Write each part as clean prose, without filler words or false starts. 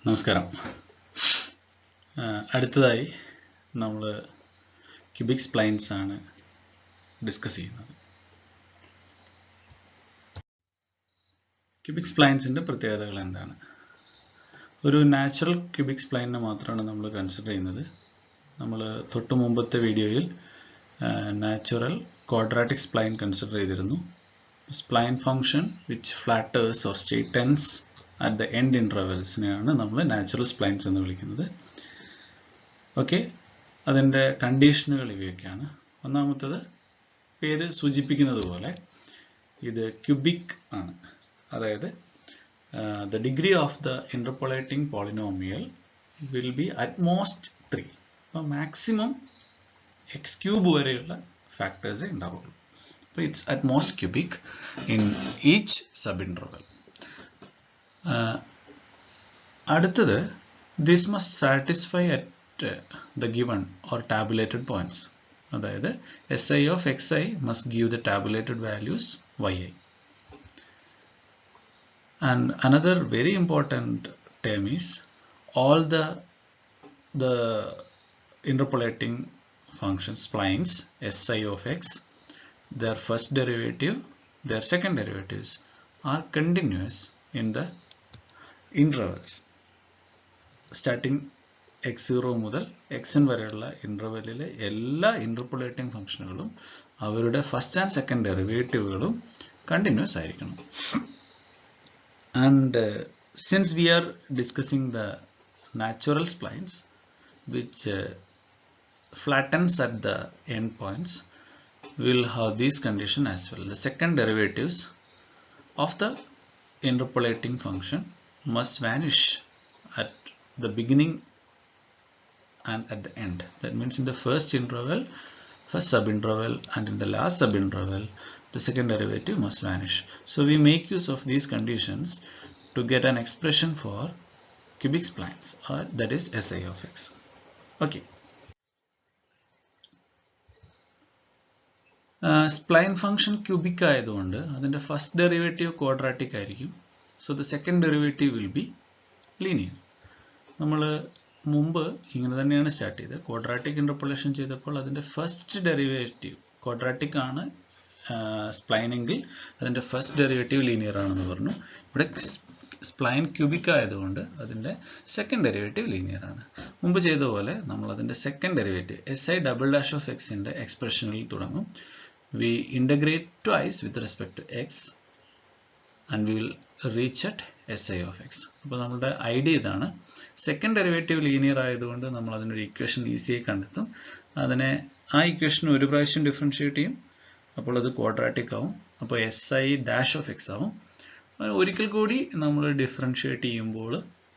നമസ്കാരം. അടുത്തതായി നമ്മൾ ക്യൂബിക് സ്പ്ലൈൻസ് ആണ് ഡിസ്കസ് ചെയ്യുന്നത്. ക്യൂബിക് സ്പ്ലൈൻസിൻ്റെ പ്രത്യേകതകൾ എന്താണ്? ഒരു നാച്ചുറൽ ക്യൂബിക് സ്പ്ലൈനിനെ മാത്രമാണ് നമ്മൾ കൺസിഡർ ചെയ്യുന്നത്. നമ്മൾ തൊട്ട് മുമ്പത്തെ വീഡിയോയിൽ നാച്ചുറൽ ക്വാഡ്രാറ്റിക് സ്പ്ലൈൻ കൺസിഡർ ചെയ്തിരുന്നു. Spline function which flatters or straightens at the end ഇൻ്റർവെൽസിനെയാണ് നമ്മൾ നാച്ചുറൽ സ്പ്ലൈൻസ് എന്ന് വിളിക്കുന്നത്. ഓക്കെ, അതിൻ്റെ കണ്ടീഷനുകൾ ഇവയൊക്കെയാണ്. ഒന്നാമത്തത് പേര് സൂചിപ്പിക്കുന്നത് പോലെ ഇത് ക്യൂബിക് ആണ്. അതായത് the degree of the interpolating polynomial will be at most 3. അപ്പോൾ മാക്സിമം x ക്യൂബ് വരെയുള്ള ഫാക്ടേഴ്സേ ഉണ്ടാവുള്ളൂ. അപ്പോൾ it's at most cubic in each subinterval. അടുത്തത് this must satisfy at the given or tabulated points. അതായത് si of xi must give the tabulated values yi. And another very important term is all the interpolating functions splines si of x, their first derivative, their second derivatives are continuous in the intervals starting x0 മുതൽ xn വരെയുള്ള ഇൻ്റർവെല്ലിലെ എല്ലാ ഇൻ്റർപോളേറ്റിംഗ് ഫംഗ്ഷനുകളും അവരുടെ first and second ഡെറിവേറ്റീവുകളും continuous ആയിരിക്കണം. And since we are discussing the natural splines which flattens at the end points, we will have these conditions as well. The second derivatives of the interpolating function must vanish at the beginning and at the end. That means in the first interval, first subinterval, and in the last subinterval, the second derivative must vanish. So we make use of these conditions to get an expression for cubic splines, or that is si of x. Okay. Spline function cubic ആയതുകൊണ്ട് അതിൻ്റെ first derivative quadratic ആയിരിക്കും. So the second derivative will be linear. നമ്മൾ മുമ്പ് ഇങ്ങനെ തന്നെയാണ് start ചെയ്തത്. Quadratic interpolation ചെയ്തപ്പോൾ അതിൻ്റെ ഫസ്റ്റ് ഡെറിവേറ്റീവ് ക്വാഡ്രാറ്റിക് ആണ് സ്പ്ലൈനെങ്കിൽ അതിൻ്റെ ഫസ്റ്റ് ഡെറിവേറ്റീവ് ലീനിയർ ആണെന്ന് പറഞ്ഞു. ഇവിടെ സ്പ്ലൈൻ ക്യൂബിക് ആയതുകൊണ്ട് അതിൻ്റെ സെക്കൻഡ് ഡെറിവേറ്റീവ് ലീനിയർ ആണ്. മുമ്പ് ചെയ്ത പോലെ നമ്മൾ അതിൻ്റെ second derivative si double dash of എക്സിൻ്റെ എക്സ്പ്രഷനിൽ തുടങ്ങും. We integrate twice with respect to x and we will reach at si of x. അപ്പോൾ നമ്മുടെ ഐഡിയ ഇതാണ്. സെക്കൻഡ് ഡെറിവേറ്റീവ് ലീനിയർ ആയതുകൊണ്ട് നമ്മൾ അതിനൊരു ഇക്വേഷൻ ഈസിയായി കണ്ടെത്തും. അതിനെ ആ ഇക്വേഷൻ ഒരു പ്രാവശ്യം ഡിഫറൻഷിയേറ്റ് ചെയ്യും, അപ്പോൾ അത് ക്വാഡ്രാറ്റിക് ആവും. അപ്പോൾ si ഡാഷ് ഓഫ് എക്സ് ആവും. ഒരിക്കൽ കൂടി നമ്മൾ ഡിഫറൻഷിയേറ്റ് ചെയ്യുമ്പോൾ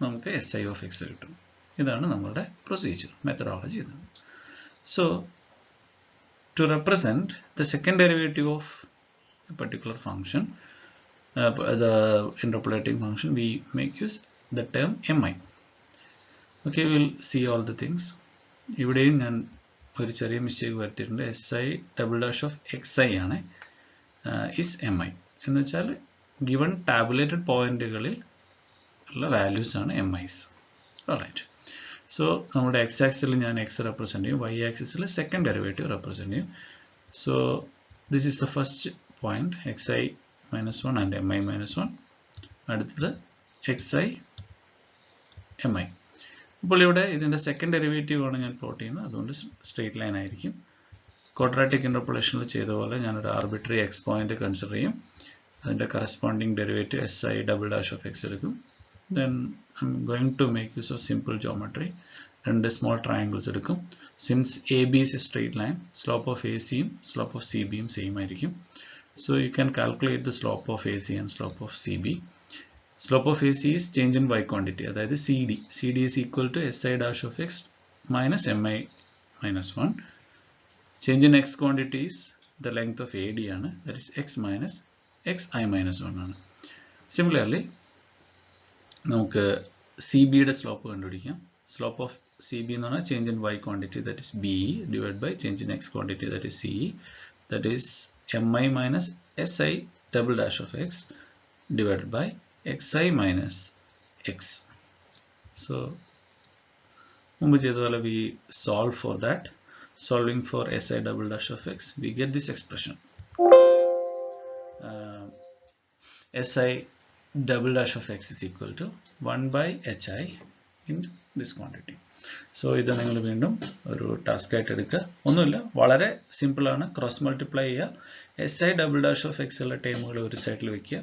നമുക്ക് si of x കിട്ടും. ഇതാണ് നമ്മളുടെ പ്രൊസീജിയർ, മെത്തഡോളജി ഇതാണ്. So to represent the second derivative of a particular function, the interpolating function, we make use the term mi. Okay, we will see all the things. ഇവിടെയും ഞാൻ ഒരു ചെറിയ mistake വരുത്തിയിട്ടുണ്ട്. si double dash of xi ആണ് is mi എന്ന് വെച്ചാൽ given tabulated പോയിന്റുകളിൽ ഉള്ള വാല്യൂസ് ആണ് mis. ഓൾറൈറ്റ്. സോ നമ്മുടെ x ആക്സിസിൽ ഞാൻ x റെപ്രസെൻറ്റ് ചെയ്യും, y ആക്സിസിൽ സെക്കൻഡ് ഡെറിവേറ്റീവ് റെപ്രസെൻറ്റ് ചെയ്യും. So this is the first point xi -1 and mi -1. അടുത്തത് xi mi. ഇപ്പോൾ ഇവിടെ ഇതിൻ്റെ സെക്കൻഡ് ഡെറിവേറ്റീവ് ആണ് ഞാൻ പ്ലോട്ട് ചെയ്യുന്നത്, അതുകൊണ്ട് സ്ട്രെയിറ്റ് ലൈൻ ആയിരിക്കും. ക്വാഡ്രാറ്റിക് ഇൻ്റർപോളേഷനിൽ ചെയ്ത പോലെ ഞാനൊരു ആർബിട്രറി എക്സ് പോയിന്റ് കൺസിഡർ ചെയ്യും. അതിൻ്റെ corresponding derivative si double dash of x എടുക്കും. Then I M going to make use of simple geometry. രണ്ട് സ്മോൾ ട്രയാങ്കിൾസ് എടുക്കും. Since a b is a straight line, slope of a സിയും slope of c ബിയും same ആയിരിക്കും. So you can calculate the slope of AC and slope of CB. Slope of AC is change in y quantity, that is CD. CD is equal to si dash of x minus mi minus 1. Change in x quantity is the length of AD, that is x minus xi minus 1 ആണ്. Similarly, നമുക്ക് CB യുടെ slope കണ്ടുപിടിക്കാം. Slope of CB എന്ന് പറഞ്ഞാൽ change in y quantity, that is BE, divided by change in x quantity, that is CE. That is mi minus si double dash of x divided by xi minus x. So മുമ്പ് ചെയ്ത പോലെ we solve for that. Solving for si double dash of x, we get this expression. Si double dash of x is equal to 1 by hi in this quantity. So ഇത് നിങ്ങൾ വീണ്ടും ഒരു task ആയിട്ട് എടുക്കുക. ഒന്നുമില്ല, വളരെ സിമ്പിൾ ആണ്. Cross multiply ചെയ്യുക. si double dash of X ഉള്ള ടേമുകൾ ഒരു സൈഡിൽ വെക്കുക.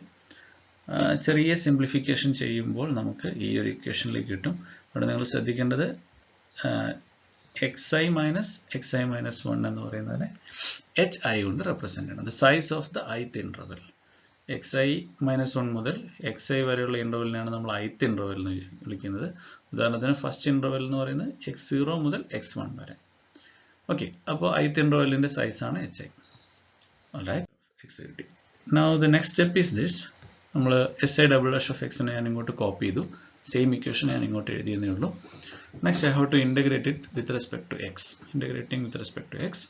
ചെറിയ സിംപ്ലിഫിക്കേഷൻ ചെയ്യുമ്പോൾ നമുക്ക് ഈ ഒരു ഇക്വേഷനിലേക്ക് കിട്ടും. അവിടെ നിങ്ങൾ ശ്രദ്ധിക്കേണ്ടത് xi minus 1 എന്ന് പറയുന്നതിനെ hi കൊണ്ട് റെപ്രസെന്റ് ചെയ്യണം. The size of the ith interval. xi minus 1 മുതൽ xi വരെയുള്ള ഇന്റർവെലിനാണ് നമ്മൾ ith ഇന്റർവെൽ എന്ന് വിളിക്കുന്നത്. ഉദാഹരണത്തിന് ഫസ്റ്റ് ഇന്റർവെൽ എന്ന് പറയുന്നത് x0 മുതൽ x1 വരെ. ഓക്കെ, അപ്പോൾ ith ഇന്റർവെലിന്റെ സൈസ് ആണ് hi. Alright, xi. Now the next step is this. നമ്മൾ si ഡബിൾ ഡാഷ് ഓഫ് എക്സിനെ ഞാൻ ഇങ്ങോട്ട് കോപ്പി ചെയ്തു. സെയിം ഇക്വേഷൻ ഞാൻ ഇങ്ങോട്ട് എഴുതിയെന്നേ ഉള്ളൂ. Next I have to integrate it with respect to x. Integrating with respect to x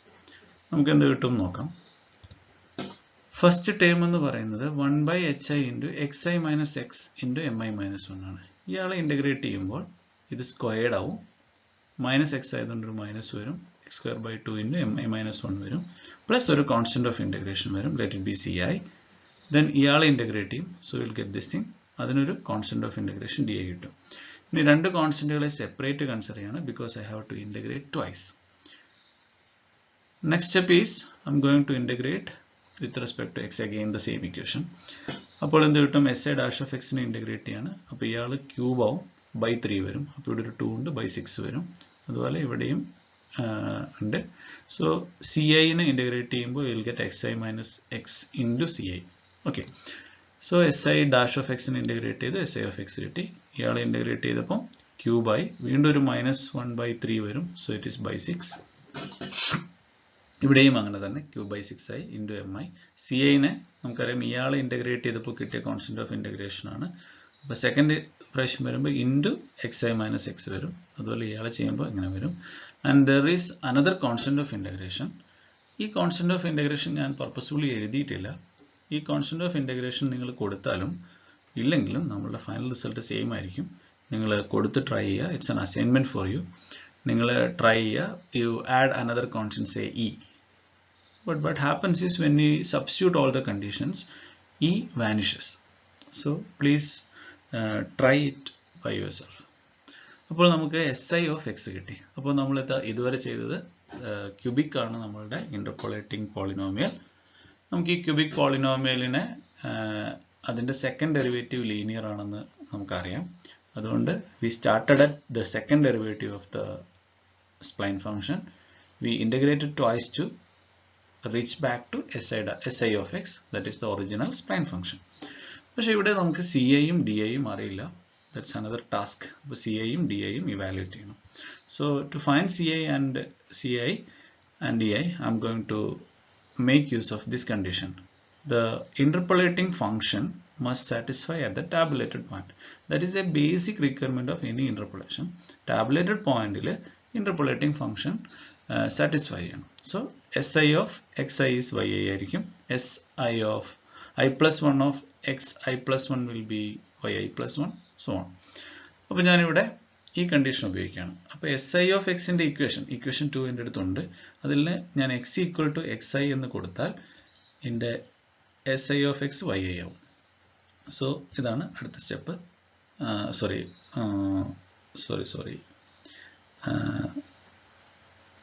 നമുക്ക് എന്ത് കിട്ടും നോക്കാം. ഫസ്റ്റ് ടേം എന്ന് പറയുന്നത് 1 by hi into xi minus x into mi minus 1 ആണ്. ഇയാളെ ഇൻ്റഗ്രേറ്റ് ചെയ്യുമ്പോൾ ഇത് സ്ക്വയർഡ് ആവും. മൈനസ് എക്സ് ആയതുകൊണ്ട് ഒരു മൈനസ് വരും. X square by 2 into mi minus 1 വരും. പ്ലസ് ഒരു കോൺസ്റ്റന്റ് ഓഫ് ഇൻ്റഗ്രേഷൻ വരും. Let it be ci. Then ഇയാളെ ഇൻ്റഗ്രേറ്റ് ചെയ്യും. So will get this thing. അതിനൊരു കോൺസ്റ്റന്റ് ഓഫ് ഇൻ്റഗ്രേഷൻ di കിട്ടും. ഇനി രണ്ട് കോൺസ്റ്റന്റുകളെ സെപ്പറേറ്റ് കൺസിഡർ ചെയ്യണം. Because I have to integrate twice. Next step is I M going to integrate with respect to x again the same equation. അപ്പോൾ എന്ത് കിട്ടും? si dash of എക്സിനെ integrate ചെയ്യാണ്. അപ്പോൾ ഇയാൾ ക്യൂബ് ആവും. ബൈ 3 വരും. അപ്പോൾ ഇവിടെ ഒരു 2 ഉണ്ട്. ബൈ 6 വരും. അതുപോലെ ഇവിടെയും ഉണ്ട്. സോ ci-നെ ഇൻ്റഗ്രേറ്റ് ചെയ്യുമ്പോൾ will get xi minus x into ci. Okay, so si dash of എക്സിനെ ഇൻ്റഗ്രേറ്റ് ചെയ്ത് si ഓഫ് എക്സ് കിട്ടി. ഇയാളെ ഇൻ്റഗ്രേറ്റ് ചെയ്തപ്പോൾ ക്യൂബായി. വീണ്ടും ഒരു മൈനസ് 1 ബൈ 3 വരും. So it is by 6. ഇവിടെയും അങ്ങനെ തന്നെ ക്യൂബ് ബൈ 6 ആയി ഇൻറ്റു mi. ci-നെ നമുക്കറിയാം ഇയാളെ ഇൻ്റഗ്രേറ്റ് ചെയ്തപ്പോൾ കിട്ടിയ കോൺസ്റ്റന്റ് ഓഫ് ഇൻ്റഗ്രേഷൻ ആണ്. അപ്പോൾ സെക്കൻഡ് പ്രാവശ്യം വരുമ്പോൾ ഇൻറ്റു xi മൈനസ് എക്സ് വരും. അതുപോലെ ഇയാളെ ചെയ്യുമ്പോൾ ഇങ്ങനെ വരും. And there is another constant of integration. ഈ കോൺസ്റ്റന്റ് ഓഫ് ഇൻ്റഗ്രേഷൻ ഞാൻ പർപ്പസ്ഫുള്ളി എഴുതിയിട്ടില്ല. ഈ കോൺസ്റ്റന്റ് ഓഫ് ഇൻ്റഗ്രേഷൻ നിങ്ങൾ കൊടുത്താലും ഇല്ലെങ്കിലും നമ്മളുടെ ഫൈനൽ റിസൾട്ട് സെയിം ആയിരിക്കും. നിങ്ങൾ കൊടുത്ത് ട്രൈ ചെയ്യുക. It's an assignment for you. നിങ്ങൾ ട്രൈ ചെയ്യുക. You add another constant say e. But what happens is when you substitute all the conditions, e vanishes. So please try it by yourself. അപ്പോൾ നമുക്ക് si of x കിട്ടി. അപ്പോൾ നമ്മൾ ഇതുവരെ ചെയ്തത് cubic ആണ് നമ്മളുടെ ഇന്റർപോളേറ്റിംഗ് പോളിനോമിയൽ. നമുക്ക് ഈ ക്യൂബിക് പോളിനോമിയലിനെ അതിൻ്റെ സെക്കൻഡ് ഡെറിവേറ്റീവ് ലീനിയർ ആണെന്ന് നമുക്കറിയാം. അതുകൊണ്ട് we started at the second derivative of the spline function. We integrated twice to reach back to si of x, that is the original spline function. പക്ഷേ ഇവിടെ നമുക്ക് ci-യും di-യും അറിയില്ല. That's another task. അപ്പോൾ ci-യും di-യും ഇവാലുവേറ്റ് ചെയ്യണം. So to find ci and di, I am going to make use of this condition. The interpolating function must satisfy at the tabulated point. That is a basic requirement of any interpolation. Tabulated point il interpolating function satisfy ചെയ്യണം. So si of xi is yi ആയിരിക്കും. si of I plus 1 of xi plus 1 will be yi plus 1, so on. അപ്പോൾ ഞാനിവിടെ ഈ condition ഉപയോഗിക്കുകയാണ്. അപ്പോൾ si of എക്സിൻ്റെ equation 2 എൻ്റെ അടുത്തുണ്ട്. അതിൽ ഞാൻ x ഈക്വൽ ടു xi എന്ന് കൊടുത്താൽ എൻ്റെ si ഓഫ് എക്സ് yi ആവും. സോ ഇതാണ് അടുത്ത സ്റ്റെപ്പ്. സോറി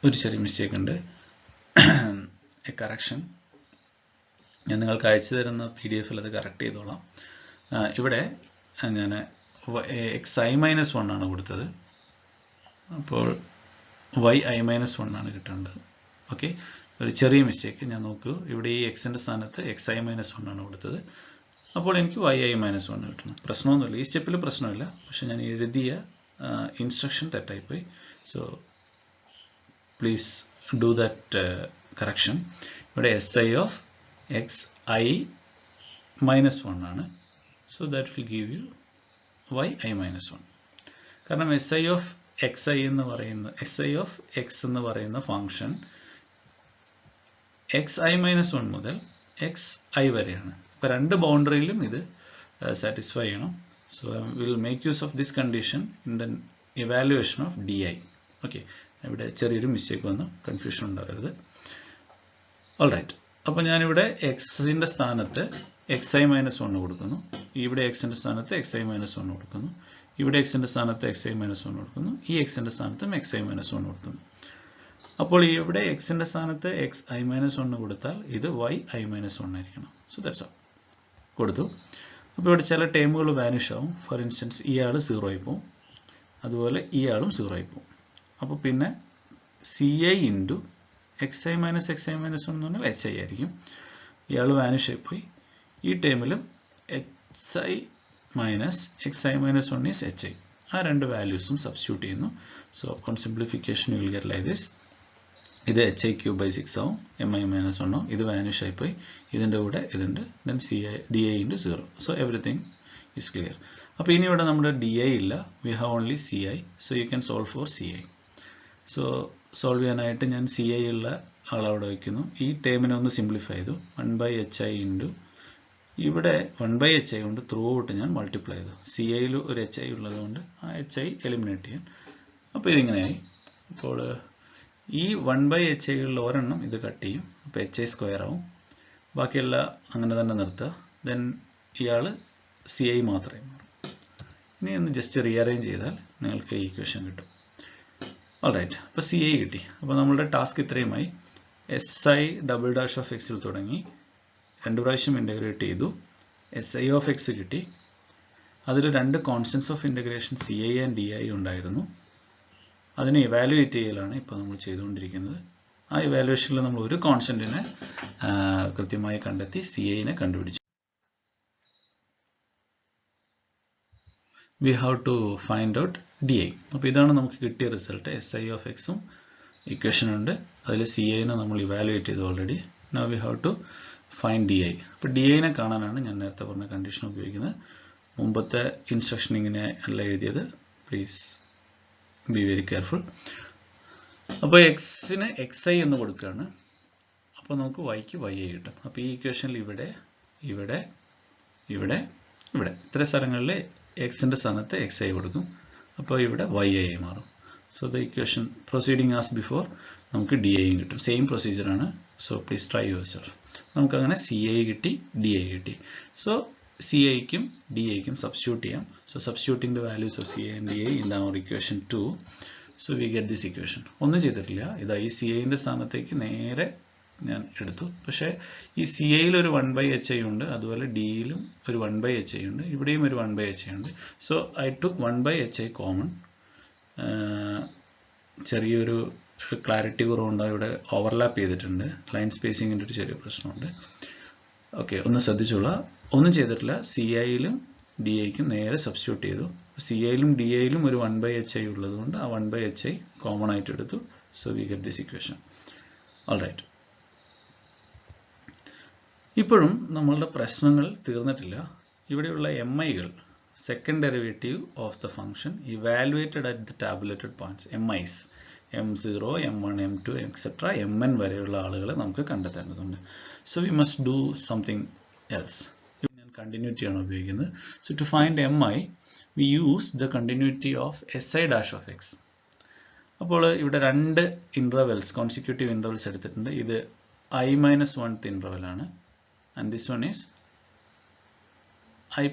ഒരു ചെറിയ മിസ്റ്റേക്ക് ഉണ്ട്. A correction. ഞാൻ നിങ്ങൾക്ക് അയച്ചു തരുന്ന PDF-ൽ അത് കറക്റ്റ് ചെയ്തോളാം. ഇവിടെ ഞാൻ xi മൈനസ് 1 ആണ് കൊടുത്തത്. അപ്പോൾ yi മൈനസ് 1 ആണ് കിട്ടേണ്ടത്. ഓക്കെ, ഒരു ചെറിയ മിസ്റ്റേക്ക്. ഞാൻ നോക്കൂ, ഇവിടെ ഈ എക്സിൻ്റെ സ്ഥാനത്ത് xi മൈനസ് 1 ആണ് കൊടുത്തത്. അപ്പോൾ എനിക്ക് yi മൈനസ് 1 കിട്ടണം. പ്രശ്നമൊന്നുമില്ല, ഈ സ്റ്റെപ്പിൽ പ്രശ്നമില്ല. പക്ഷെ ഞാൻ എഴുതിയ ഇൻസ്ട്രക്ഷൻ തെറ്റായിപ്പോയി. So please do that correction. ഇവിടെ si ഓഫ് xi മൈനസ് 1 ആണ്. So that will give you yi minus 1. കാരണം si of xi of x എന്ന് പറയുന്ന ഫംഗ്ഷൻ xi മൈനസ് 1 മുതൽ xi വരെയാണ്. ഇപ്പോൾ രണ്ട് ബൗണ്ടറിയിലും ഇത് സാറ്റിസ്ഫൈ ചെയ്യണം. So we will make use of this condition in the evaluation of di. Okay, ഇവിടെ ചെറിയൊരു മിസ്റ്റേക്ക് വന്നു, കൺഫ്യൂഷൻ ഉണ്ടാകരുത്. ഓൾറൈറ്റ്, അപ്പോൾ ഞാനിവിടെ എക്സിൻ്റെ സ്ഥാനത്ത് xi-1 കൊടുക്കുന്നു, ഇവിടെ എക്സിൻ്റെ സ്ഥാനത്ത് xi-1 കൊടുക്കുന്നു, ഇവിടെ എക്സിൻ്റെ സ്ഥാനത്ത് xi-1 കൊടുക്കുന്നു, ഈ എക്സിൻ്റെ സ്ഥാനത്തും xi-1 കൊടുക്കുന്നു. അപ്പോൾ ഇവിടെ എക്സിൻ്റെ സ്ഥാനത്ത് xi-1 കൊടുത്താൽ ഇത് yi-1 ആയിരിക്കണം. So that's all. കൊടുത്തു. അപ്പോൾ ഇവിടെ ചില ടേമുകൾ വാനിഷ് ആവും. ഫോർ ഇൻസ്റ്റൻസ് ഇയാൾ 0 ആയി പോവും, അതുപോലെ ഇയാളും 0 ആയി പോവും. അപ്പോൾ പിന്നെ ci ഇൻറ്റു xi-1 എന്ന് പറഞ്ഞാൽ hi ആയിരിക്കും. ഇയാൾ വാനിഷ് ആയിപ്പോയി. ഈ ടേമിലും xi-1 ഈസ് hi. ആ രണ്ട് വാല്യൂസും സബ്സ്റ്റിറ്റ്യൂട്ട് ചെയ്യുന്നു. So on simplification you will get like this. ഇത് hi³ 6 ആവും, mi-1 ഇത് വാനിഷ് ആയിപ്പോയി, ഇതിൻ്റെ കൂടെ ഇതുണ്ട്, then di into 0. So everything is clear. അപ്പോൾ ഇനി ഇവിടെ നമ്മുടെ di ഇല്ല, we have only ci. So you can solve for ci. So solve ചെയ്യാനായിട്ട് ഞാൻ ci ഉള്ള ആളവിടെ വയ്ക്കുന്നു. ഈ ടേമിനെ ഒന്ന് സിംപ്ലിഫൈ ചെയ്തു. 1/hi ഇൻറ്റു ഇവിടെ 1/hi കൊണ്ട് ത്രൂ ഔട്ട് ഞാൻ മൾട്ടിപ്ലൈ ചെയ്തു. ciയിൽ ഒരു hi ഉള്ളത് കൊണ്ട് ആ hi എലിമിനേറ്റ് ചെയ്യാൻ. അപ്പോൾ ഇതിങ്ങനെയായി. അപ്പോൾ ഈ 1/hi ഒരെണ്ണം ഇത് കട്ട് ചെയ്യും, അപ്പോൾ hi² ആവും. ബാക്കിയെല്ലാം അങ്ങനെ തന്നെ നിർത്തുക. ദെൻ ഇയാൾ ci മാത്രമേ മാറും. ഇനി ഒന്ന് ജസ്റ്റ് റീഅറേഞ്ച് ചെയ്താൽ നിങ്ങൾക്ക് ഈ ഇക്വേഷൻ കിട്ടും. ഓൾറൈറ്റ്, അപ്പോൾ ci കിട്ടി. അപ്പോൾ നമ്മളുടെ ടാസ്ക് ഇത്രയുമായി. si" തുടങ്ങി 2 പ്രാവശ്യം ഇൻ്റഗ്രേറ്റ് ചെയ്തു, si കിട്ടി. അതിൽ 2 constants of integration ci and di ഉണ്ടായിരുന്നു. അതിനെ ഇവാലുവേറ്റ് ചെയ്യലാണ് ഇപ്പോൾ നമ്മൾ ചെയ്തുകൊണ്ടിരിക്കുന്നത്. ആ ഇവാലുവേഷനിൽ നമ്മൾ ഒരു കോൺസ്റ്റൻറ്റിനെ കൃത്യമായി കണ്ടെത്തി ci-നെ കണ്ടുപിടിച്ചു. We have to find out di. അപ്പോൾ ഇതാണ് നമുക്ക് കിട്ടിയ റിസൾട്ട്. si ഇക്വേഷൻ ഉണ്ട്, അതിൽ ci-നെ നമ്മൾ ഇവാലുവേറ്റ് ചെയ്തു already. Now we have to find di. അപ്പോൾ di-നെ കാണാനാണ് ഞാൻ നേരത്തെ പറഞ്ഞ കണ്ടീഷൻ ഉപയോഗിക്കുന്നത്. മുമ്പത്തെ ഇൻസ്ട്രക്ഷൻ ഇങ്ങനെ അല്ല എഴുതിയത്, പ്ലീസ് ബി വെരി കെയർഫുൾ. അപ്പോൾ എക്സിന് xi എന്ന് കൊടുക്കുകയാണ്, അപ്പോൾ നമുക്ക് yക്ക് yi കിട്ടും. അപ്പോൾ ഈ ഇക്വേഷനിൽ ഇവിടെ ഇവിടെ ഇവിടെ ഇവിടെ ഇത്ര സ്ഥലങ്ങളിൽ എക്സിൻ്റെ സ്ഥാനത്ത് xi കൊടുക്കും, അപ്പോൾ ഇവിടെ yi മാറും. So the equation proceeding as before, നമുക്ക് di കിട്ടും. സെയിം പ്രൊസീജിയറാണ്. So please try yourself. നമുക്കങ്ങനെ ci കിട്ടി, di കിട്ടി. സോ ci-ക്കും di-ക്കും സബ്സ്റ്റിറ്റ്യൂട്ട് ചെയ്യാം. So substituting the values of ci and di in our equation 2. So we get this equation. ഒന്നും ചെയ്തിട്ടില്ല, ഇതാ ഈ ci-ൻ്റെ സ്ഥാനത്തേക്ക് നേരെ ഞാൻ എടുത്തു. പക്ഷേ ഈ ci-യിൽ ഒരു 1/hi ഉണ്ട്, അതുപോലെ d-യിലും ഒരു 1/hi ഉണ്ട്, ഇവിടെയും ഒരു 1/hi ഉണ്ട്. So I took 1/hi common. ചെറിയൊരു ക്ലാരിറ്റി കുറവുണ്ട്, ഇവിടെ ഓവർലാപ്പ് ചെയ്തിട്ടുണ്ട്, ലൈൻ സ്പേസിങ്ങിൻ്റെ ഒരു ചെറിയ പ്രശ്നമുണ്ട്. ഓക്കെ, ഒന്ന് ശ്രദ്ധിച്ചോളാം. ഒന്നും ചെയ്തിട്ടില്ല, ci-യിലും di-ക്കും നേരെ സബ്സ്റ്റിറ്റ്യൂട്ട് ചെയ്തു. ci-യിലും di-യിലും ഒരു 1/hi ഉള്ളതുകൊണ്ട് ആ 1/hi കോമൺ ആയിട്ട് എടുത്തു. So we get this equation. Alright, ഇപ്പോഴും നമ്മളുടെ പ്രശ്നങ്ങൾ തീർന്നിട്ടില്ല. ഇവിടെയുള്ള mi-കൾ second derivative of the function evaluated at the tabulated points, mis m0 m1 m2 etcetera mn വരെയുള്ള ആളുകളെ നമുക്ക് കണ്ടെത്തേണ്ടതുണ്ട്. So we must do something else. ഞാൻ കണ്ടിന്യൂറ്റി ആണ് ഉപയോഗിക്കുന്നത്. So to find mi we use the continuity of si'(x). അപ്പോൾ ഇവിടെ 2 intervals, consecutive intervals എടുത്തിട്ടുണ്ട്. ഇത് i-1th ഇൻ്റർവെൽ ആണ്, ആൻഡ് ദിസ് വൺ ഈസ് ഇത്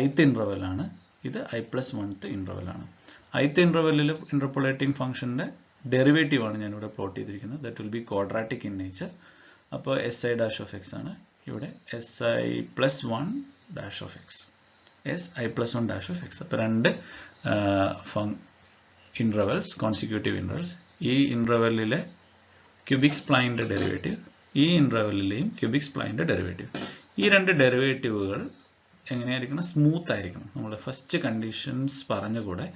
ith ഇൻ്റർവെൽ ആണ്, ഇത് i+1th ഇൻ്റർവെൽ ആണ്. ith ഇൻ്റർവെല്ലിൽ ഇൻ്റർപോളേറ്റിംഗ് ഫംഗ്ഷൻ്റെ ഡെറിവേറ്റീവ് ആണ് ഞാനിവിടെ പ്ലോട്ട് ചെയ്തിരിക്കുന്നത്. That will be quadratic in nature. അപ്പോൾ si'(x) ആണ്, ഇവിടെ si+1'(x), si+1'(x). അപ്പോൾ 2 ഇൻ്റർവെൽസ്, കോൺസിക്യൂട്ടീവ് ഇൻ്റർവെൽസ്. ഈ ഇൻ്റർവെല്ലിലെ ക്യൂബിക് സ്പ്ലൈൻ്റെ ഡെറിവേറ്റീവ്, ഈ ഇൻ്റർവെല്ലിലെയും ക്യൂബിക് സ്പ്ലൈൻ്റെ ഡെറിവേറ്റീവ്. ഈ 2 ഡെറിവേറ്റീവുകൾ എങ്ങനെയായിരിക്കണം? സ്മൂത്ത് ആയിരിക്കണം. നമ്മൾ ഫസ്റ്റ് കണ്ടീഷൻസ് പറഞ്ഞിട്ടുണ്ട്.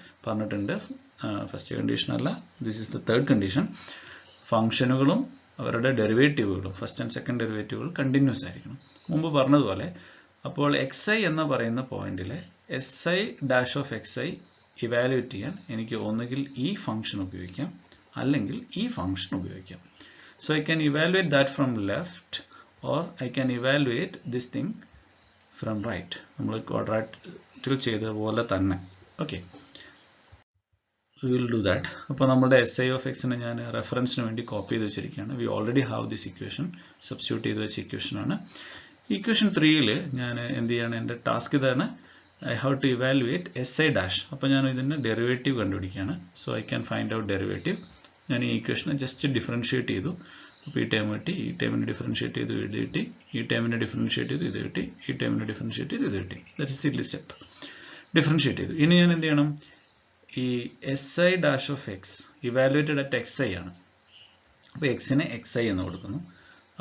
ഫസ്റ്റ് കണ്ടീഷൻ അല്ല, this is the third condition. ഫംഗ്ഷനുകളും അവരുടെ ഡെറിവേറ്റീവുകളും, ഫസ്റ്റ് ആൻഡ് സെക്കൻഡ് ഡെറിവേറ്റീവുകൾ കണ്ടിന്യൂസ് ആയിരിക്കണം, മുമ്പ് പറഞ്ഞതുപോലെ. അപ്പോൾ xi എന്ന് പറയുന്ന പോയിന്റിലെ si'(xi) ഇവാലുവേറ്റ് ചെയ്യാൻ എനിക്ക് ഒന്നുകിൽ ഈ ഫംഗ്ഷൻ ഉപയോഗിക്കാം, അല്ലെങ്കിൽ ഈ ഫംഗ്ഷൻ ഉപയോഗിക്കാം. So I can evaluate that from left, or I can evaluate this thing from right. നമ്മൾ ക്വാഡ്രാറ്റിൽ ചെയ്തതുപോലെ തന്നെ. Okay, we will do that. അപ്പോൾ നമ്മുടെ SI of x നെ ഞാൻ റെഫറൻസിന് വേണ്ടി കോപ്പി ചെയ്ത് വെച്ചിരിക്കുകയാണ്. we already have this equation, substitute ചെയ്ത് വെച്ച ഇക്വേഷൻ ആണ്. ഇക്വേഷൻ 3ൽ ഞാൻ എന്ത് ചെയ്യാണ്, എൻ്റെ ടാസ്ക് ഇതാണ്, I have to evaluate SI dash. അപ്പോൾ ഞാൻ ഇതിൻ്റെ derivative കണ്ടുപിടിക്കുകയാണ്. so I can find out derivative. ഞാൻ ഈ ഇക്വേഷനെ ജസ്റ്റ് ഡിഫറൻഷിയേറ്റ് ചെയ്തു. അപ്പോൾ ഈ ടേം കിട്ടി, ഈ ടേമിനെ ഡിഫറൻഷിയേറ്റ് ചെയ്തു ഇത് കിട്ടി, ഈ ടേമിനെ ഡിഫറൻഷിയേറ്റ് ചെയ്തു ഇത് കിട്ടി, ഈ ടേമിനെ ഡിഫറൻഷിയേറ്റ് ചെയ്തു ഇത് കിട്ടി. That is silly step. Differentiate ചെയ്തു. ഇനി ഞാൻ എന്ത് ചെയ്യണം, ഈ SI dash of x evaluated at xi ആണ്. അപ്പോൾ എക്സിനെ xi എന്ന് കൊടുക്കുന്നു.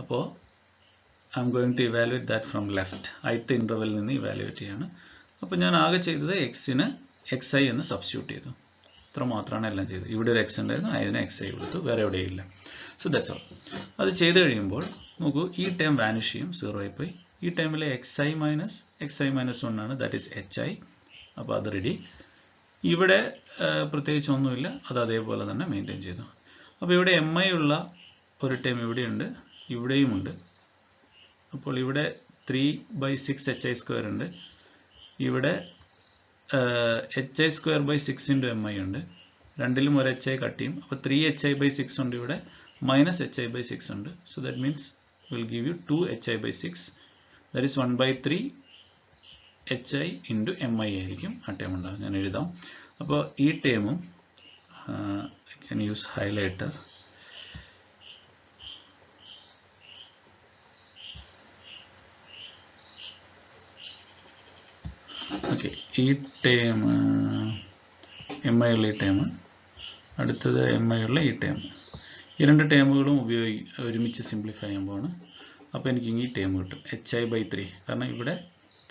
അപ്പോൾ I M going to evaluate that from left. ith ഇൻ്റർവെല്ലിൽ നിന്ന് ഇവാലുവേറ്റ് ചെയ്യാണ്. അപ്പോൾ ഞാൻ ആകെ ചെയ്തത് എക്സിന് xi എന്ന് സബ്സ്റ്റിറ്റ്യൂട്ട് ചെയ്തു. ഇത്ര മാത്രമാണ് എല്ലാം ചെയ്തത്. ഇവിടെ ഒരു x ഉണ്ടായിരുന്നു, അതിന് xi കൊടുത്തു, വേറെ എവിടെയില്ല. So that's all. അത് ചെയ്ത് കഴിയുമ്പോൾ നോക്കൂ, ഈ ടേം വാനിഷ് ചെയ്യും, 0 ആയിപ്പോയി. ഈ ടേമിലെ xi മൈനസ് 1 ആണ്, ദാറ്റ് ഈസ് hi. അപ്പോൾ അത് റെഡി. ഇവിടെ പ്രത്യേകിച്ച് ഒന്നുമില്ല, അത് അതേപോലെ തന്നെ മെയിൻറ്റെയിൻ ചെയ്തു. അപ്പോൾ ഇവിടെ mi ഉള്ള ഒരു ടേം ഇവിടെയുണ്ട്, ഇവിടെയുമുണ്ട്. അപ്പോൾ ഇവിടെ 3/6 hi² ഉണ്ട്, ഇവിടെ hi²/6 × mi ഉണ്ട്. രണ്ടിലും ഒരു hi കട്ട് ചെയ്യും. അപ്പോൾ 3hi/6 ഉണ്ട്, ഇവിടെ -hi/6 ഉണ്ട്. So that means will give you 2hi/6. That is 1/3 hi × mi ആയിരിക്കും ആ ടേം ഉണ്ടാകും. ഞാൻ എഴുതാം. അപ്പോൾ ഈ ടേമും I can use highlighter. Okay, ഈ ടേം mi ഉള്ള ഈ ടേം, അടുത്തത് mi ഉള്ള ഈ ടേം, ഈ രണ്ട് ടേമുകളും ഒരുമിച്ച് സിംപ്ലിഫൈ ചെയ്യുമ്പോഴാണ്. അപ്പോൾ എനിക്ക് ഈ ടേം കിട്ടും hi/3. കാരണം ഇവിടെ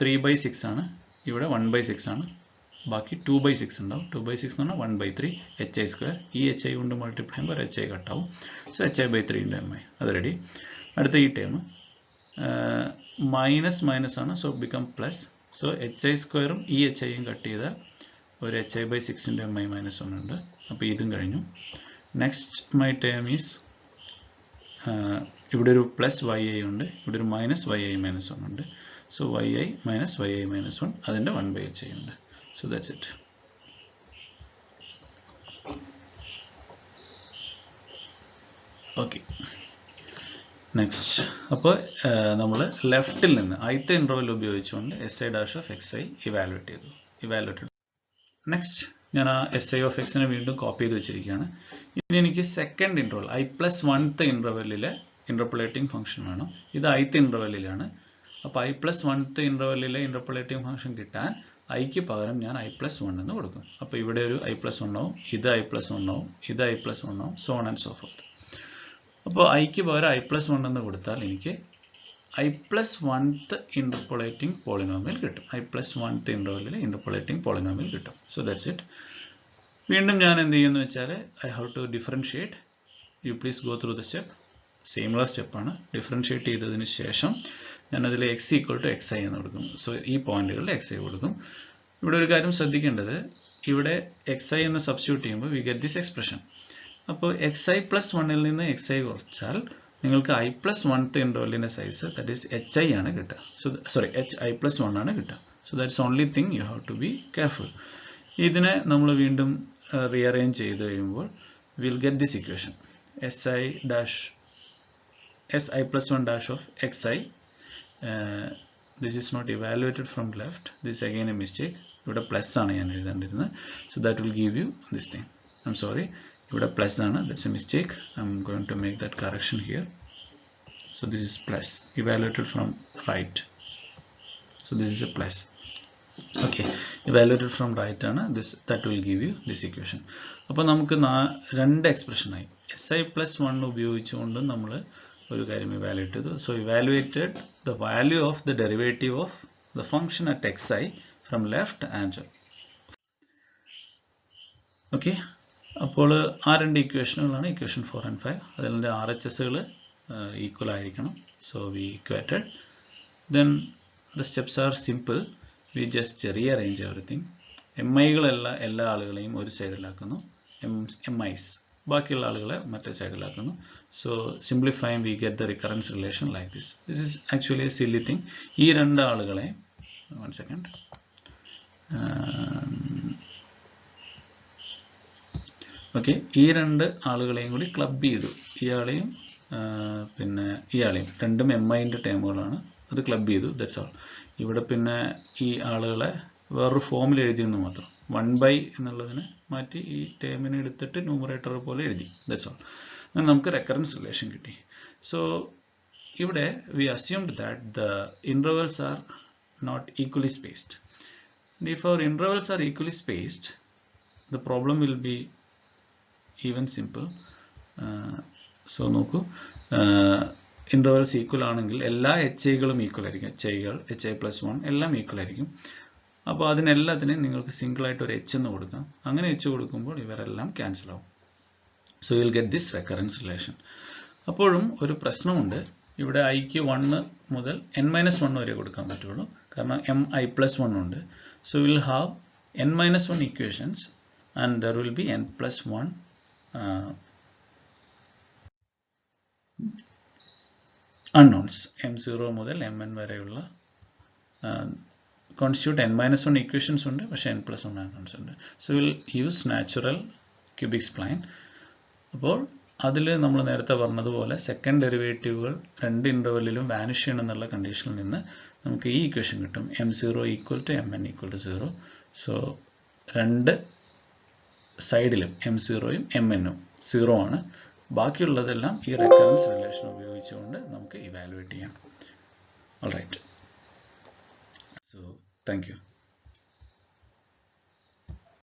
3/6 ആണ്, ഇവിടെ 1/6 ആണ്, ബാക്കി 2/6 ഉണ്ടാവും. 2/6 എന്ന് പറഞ്ഞാൽ 1/3 hi². ഈ hi കൊണ്ട് മൾട്ടിപ്ലൈ ചെയ്യുമ്പോൾ hi കട്ടാവും. സോ hi/3 × mi, അത് റെഡി. അടുത്ത ഈ ടേം മൈനസ് ആണ്, so become plus. So hi² ഈ hiയും കട്ട് ചെയ്താൽ ഒരു hi/6 × mi -1 ഉണ്ട്. അപ്പോൾ ഇതും കഴിഞ്ഞു. നെക്സ്റ്റ് മൈ ടേം ഈസ്, ഇവിടെ ഒരു പ്ലസ് yi ഉണ്ട്, ഇവിടെ ഒരു മൈനസ് yi -1 ഉണ്ട്. സോ yi - yi -1, അതിൻ്റെ 1/hi ഉണ്ട്. So that's it. Okay, next. അപ്പോൾ നമ്മൾ ലെഫ്റ്റിൽ നിന്ന് ith ഇൻ്റർവെൽ ഉപയോഗിച്ചുകൊണ്ട് SI dash of xi evaluate. Next ഞാൻ ആ SI of x നെ വീണ്ടും കോപ്പി ചെയ്ത് വെച്ചിരിക്കുകയാണ്. ഇനി എനിക്ക് സെക്കൻഡ് ഇൻ്റർവെൽ i+1th ഇൻ്റർവെല്ലിലെ ഇൻ്റർപോളേറ്റിംഗ് ഫംഗ്ഷൻ വേണം. ഇത് ith ഇൻ്റർവെല്ലിലാണ്. അപ്പോൾ i+1th ഇൻ്റർവെല്ലിലെ ഇൻ്റർപോളേറ്റിംഗ് ഫംഗ്ഷൻ കിട്ടാൻ iക്ക് പകരം ഞാൻ i+1 എന്ന് കൊടുക്കും. അപ്പോൾ ഇവിടെ ഒരു i+1 ആവും, ഇത് i+1 ആവും, ഇത് i+1 ആവും, so on and so fourth. അപ്പോൾ iക്ക് പകരം i+1 എന്ന് കൊടുത്താൽ എനിക്ക് i+1th ഇൻ്റർപോളേറ്റിംഗ് പോളിനോമിയൽ കിട്ടും. i+1th ഇൻ്റർവെല്ലിൽ ഇൻ്റർപോളേറ്റിംഗ് പോളിനോമിയൽ കിട്ടും. So that's it. വീണ്ടും ഞാൻ എന്ത് ചെയ്യുന്നു വെച്ചാൽ, I have to differentiate. You please go through the step. സെയിമുള്ള സ്റ്റെപ്പാണ്. ഡിഫറൻഷിയേറ്റ് ചെയ്തതിന് ശേഷം ഞാൻ അതിൽ x = xi എന്ന് കൊടുക്കും. സോ ഈ പോയിന്റുകളിൽ xi കൊടുക്കും. ഇവിടെ ഒരു കാര്യം ശ്രദ്ധിക്കേണ്ടത്, ഇവിടെ xi എന്ന് സബ്സ്റ്റിറ്റ്യൂട്ട് ചെയ്യുമ്പോൾ വി ഗെറ്റ് ദിസ് എക്സ്പ്രഷൻ. അപ്പോൾ xi+1ൽ നിന്ന് xi കുറച്ചാൽ നിങ്ങൾക്ക് i+1th ഇൻ്റർവെല്ലിൻ്റെ സൈസ്, ദാറ്റ് ഈസ് hi ആണ് കിട്ടുക. സോ സോറി hi+1 ആണ് കിട്ടുക. So that's only thing you have to be careful. ഇതിനെ നമ്മൾ വീണ്ടും റീഅറേഞ്ച് ചെയ്ത് കഴിയുമ്പോൾ will get this equation si+1 dash of xi. This is not evaluated from left. This is again a mistake. ഇവിടെ plus ആണ് ഞാൻ എഴുതേണ്ടിരുന്നത്. So that will give you this thing. I'm sorry, ഇവിടെ plus ആണ്. That's a mistake. I M going to make that correction here. So this is plus, evaluated from right. So this is a plus. Okay, evaluated from right ആണ്. That will give you this equation. അപ്പോൾ നമുക്ക് രണ്ട് expression ആയി. si+1 ഉപയോഗിച്ചുകൊണ്ട് നമ്മൾ ഒരു കാര്യം evaluate ചെയ്തു. So evaluated the value of the derivative of the function at xi from left and. Okay, അപ്പോൾ ആ രണ്ട് ഇക്വേഷനുകളാണ് ഇക്വേഷൻ 4 and 5. അതിൻ്റെ RHSകൾ ഈക്വൽ ആയിരിക്കണം. So we equated. Then the steps are simple. We just rearrange everything. miകളെല്ലാം എല്ലാ ആളുകളെയും ഒരു സൈഡിലാക്കുന്നു, mi's ബാക്കിയുള്ള ആളുകളെ മറ്റേ സൈഡിലാക്കുന്നു. So simplifying we get the recurrence relation like this. This is actually a silly thing. ഈ രണ്ട് ആളുകളെ 1 second. ഓക്കെ, ഈ രണ്ട് ആളുകളെയും കൂടി ക്ലബ് ചെയ്തു. ഇയാളെയും പിന്നെ ഇയാളെയും, രണ്ടും MIൻ്റെ ടേമുകളാണ്, അത് ക്ലബ് ചെയ്തു. That's all. ഇവിടെ പിന്നെ ഈ ആളുകളെ വേറൊരു ഫോമിൽ എഴുതിയെന്ന് മാത്രം. 1 എന്നുള്ളതിനെ മാറ്റി ഈ ടേമിനെ എടുത്തിട്ട് ന്യൂമറേറ്റർ പോലെ എഴുതി. That's all. അങ്ങനെ നമുക്ക് റെക്കറൻസ് റിലേഷൻ കിട്ടി. സോ ഇവിടെ we assumed that the intervals are not equally spaced. And if our intervals are equally spaced, the problem will be even simple. So നോക്കൂ, ഇന്റർവൽസ് ഈക്വൽ ആണെങ്കിൽ എല്ലാ HIകളും equal ആയിരിക്കും. HI+1 എല്ലാം equal ആയിരിക്കും. അപ്പോൾ അതിനെല്ലാത്തിനെയും നിങ്ങൾക്ക് സിംഗിൾ ആയിട്ട് ഒരു H എന്ന് കൊടുക്കാം. അങ്ങനെ H കൊടുക്കുമ്പോൾ ഇവരെല്ലാം ക്യാൻസൽ ആവും. So you will get this recurrence relation. അപ്പോഴും ഒരു പ്രശ്നമുണ്ട്. ഇവിടെ iക്ക് 1 മുതൽ n-1 വരെ കൊടുക്കാൻ പറ്റുള്ളൂ, കാരണം mi+1 ഉണ്ട്. So will have n-1 equations and there will be n+1 unknowns. m0 മുതൽ mn വരെയുള്ള constitute n-1 ഇക്വേഷൻസ് ഉണ്ട്, പക്ഷേ n+1 unknowns ഉണ്ട്. So will use natural cubic spline. അപ്പോൾ അതിൽ നമ്മൾ നേരത്തെ പറഞ്ഞതുപോലെ സെക്കൻഡ് ഡെറിവേറ്റീവുകൾ രണ്ട് ഇൻ്റർവെല്ലിലും വാനിഷ് ചെയ്യണം എന്നുള്ള കണ്ടീഷനിൽ നിന്ന് നമുക്ക് ഈ ഇക്വേഷൻ കിട്ടും, m0 = mn = 0. സോ രണ്ട് സൈഡിലും m0യും mnഉം 0 ആണ്. ബാക്കിയുള്ളതെല്ലാം ഈ റെക്കറൻസ് റിലേഷൻ ഉപയോഗിച്ചുകൊണ്ട് നമുക്ക് ഇവാലുവേറ്റ് ചെയ്യാം. ഓൾറൈറ്റ്. So thank you.